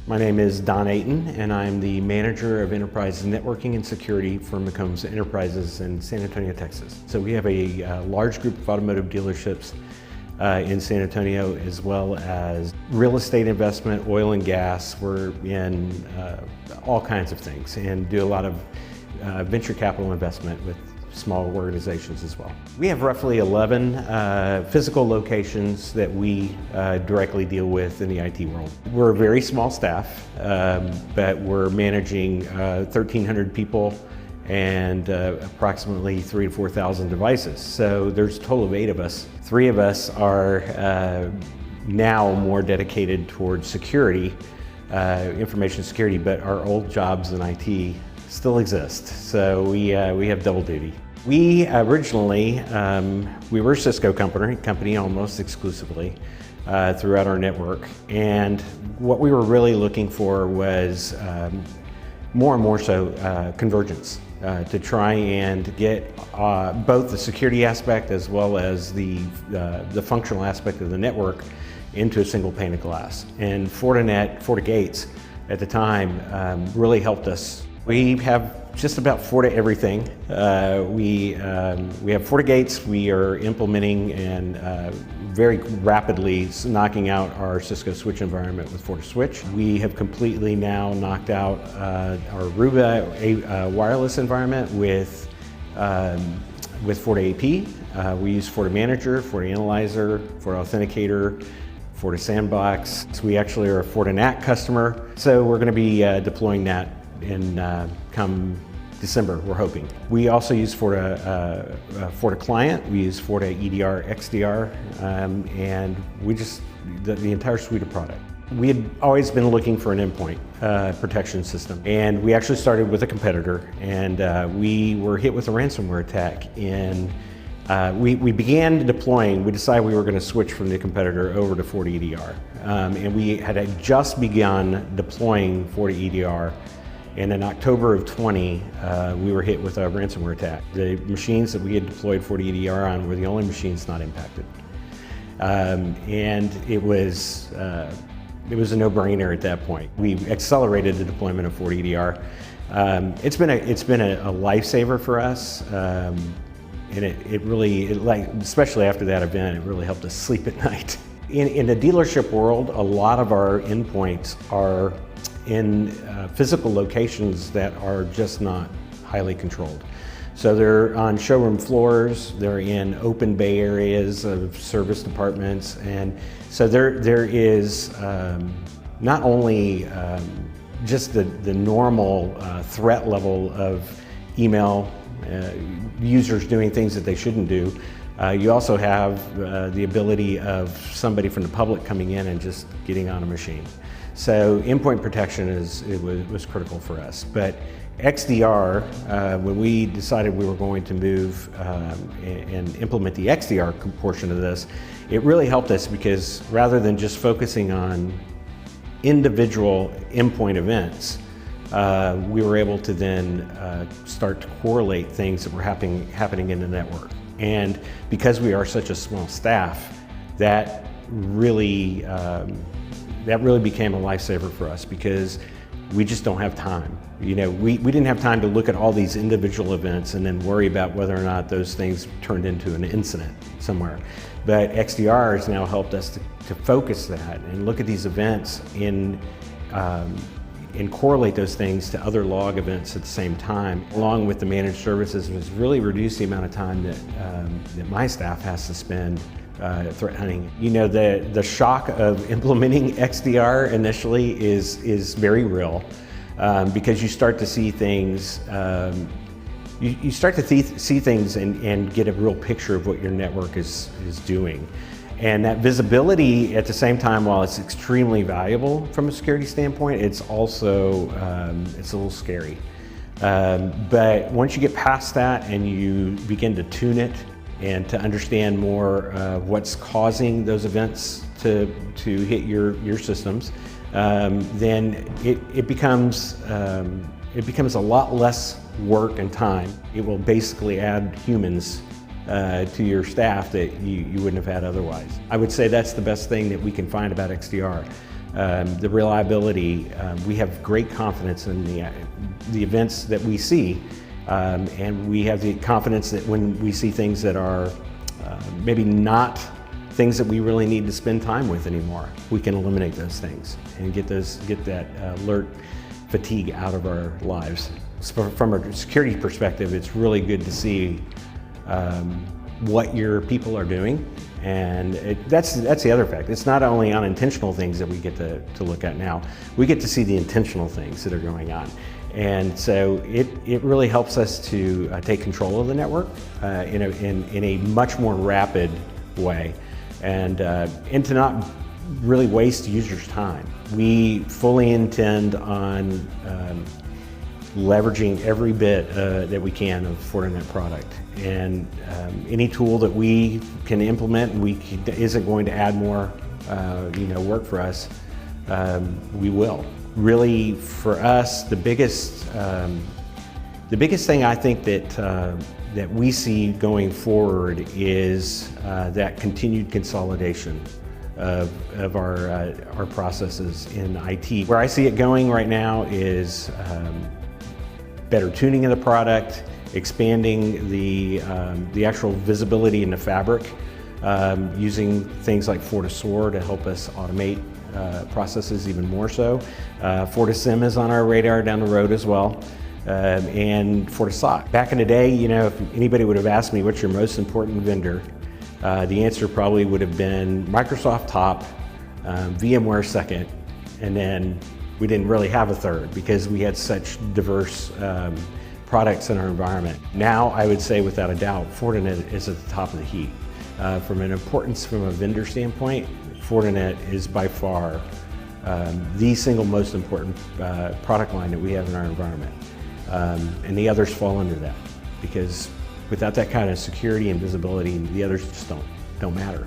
My name is Don Ayton, and I'm the manager of enterprise networking and security for McCombs Enterprises in San Antonio, Texas. So we have a large group of automotive dealerships in San Antonio, as well as real estate investment, oil and gas. We're in all kinds of things and do a lot of venture capital investment with small organizations as well. We have roughly 11 physical locations that we directly deal with in the IT world. We're a very small staff, but we're managing 1,300 people and approximately 3,000 to 4,000 devices. So there's a total of 8 of us. 3 of us are now more dedicated towards security, information security, but our old jobs in IT still exist. So we have double duty. We originally, we were a Cisco company almost exclusively throughout our network. And what we were really looking for was more and more so convergence to try and get both the security aspect as well as the functional aspect of the network into a single pane of glass. And Fortinet, FortiGates at the time really helped us. We have just about Forti everything. We have FortiGates. We are implementing and very rapidly knocking out our Cisco switch environment with FortiSwitch. We have completely now knocked out our Aruba wireless environment with FortiAP. We use FortiManager, FortiAnalyzer, FortiAuthenticator, FortiSandbox. So we actually are a Fortinet customer. So we're going to be deploying that in come December, we're hoping. We also use FortiClient, we use FortiEDR, XDR, and we just, the entire suite of product. We had always been looking for an endpoint protection system, and we actually started with a competitor, and we were hit with a ransomware attack. And we began deploying, we decided we were going to switch from the competitor over to FortiEDR. And we had just begun deploying FortiEDR. And in October of 20, we were hit with a ransomware attack. The machines that we had deployed FortiEDR on were the only machines not impacted. And it was a no-brainer at that point. We accelerated the deployment of FortiEDR. It's been a lifesaver for us, and it really, especially after that event, it really helped us sleep at night. In the dealership world, a lot of our endpoints are in physical locations that are just not highly controlled. So they're on showroom floors, they're in open bay areas of service departments, and so there is not only just the normal threat level of email, users doing things that they shouldn't do. You also have the ability of somebody from the public coming in and just getting on a machine. So endpoint protection was critical for us. But XDR, when we decided we were going to move and implement the XDR portion of this, it really helped us because rather than just focusing on individual endpoint events, we were able to then start to correlate things that were happening in the network. And because we are such a small staff, that really became a lifesaver for us because we just don't have time. You know, we didn't have time to look at all these individual events and then worry about whether or not those things turned into an incident somewhere. But XDR has now helped us to focus that and look at these events and correlate those things to other log events at the same time, along with the managed services, has really reduced the amount of time that my staff has to spend threat hunting. You know, the shock of implementing XDR initially is very real because you start to see things, you start to see things and get a real picture of what your network is doing. And that visibility at the same time, while it's extremely valuable from a security standpoint, it's also, it's a little scary. But once you get past that and you begin to tune it and to understand more what's causing those events to hit your systems, then it becomes a lot less work and time. It will basically add humans to your staff that you wouldn't have had otherwise. I would say that's the best thing that we can find about XDR. the reliability. We have great confidence in the events that we see, and we have the confidence that when we see things that are maybe not things that we really need to spend time with anymore, we can eliminate those things and get that alert fatigue out of our lives. So from a security perspective, it's really good to see what your people are doing, and that's the other fact. It's not only unintentional things that we get to look at now, we get to see the intentional things that are going on. And so it really helps us to take control of the network in a much more rapid way, and to not really waste users' time. We fully intend on leveraging every bit that we can of Fortinet product, and any tool that we can implement and isn't going to add more work for us, we will. Really, for us, the biggest thing I think that we see going forward is that continued consolidation of our processes in IT. Where I see it going right now is better tuning of the product, expanding the actual visibility in the fabric, using things like FortiSOAR to help us automate processes even more so. FortiSIEM is on our radar down the road as well, and FortiSOC. Back in the day, if anybody would have asked me what's your most important vendor, the answer probably would have been Microsoft top, VMware second, and then we didn't really have a third because we had such diverse products in our environment. Now I would say without a doubt, Fortinet is at the top of the heap. From an importance from a vendor standpoint, Fortinet is by far the single most important product line that we have in our environment. And the others fall under that, because without that kind of security and visibility, the others just don't matter.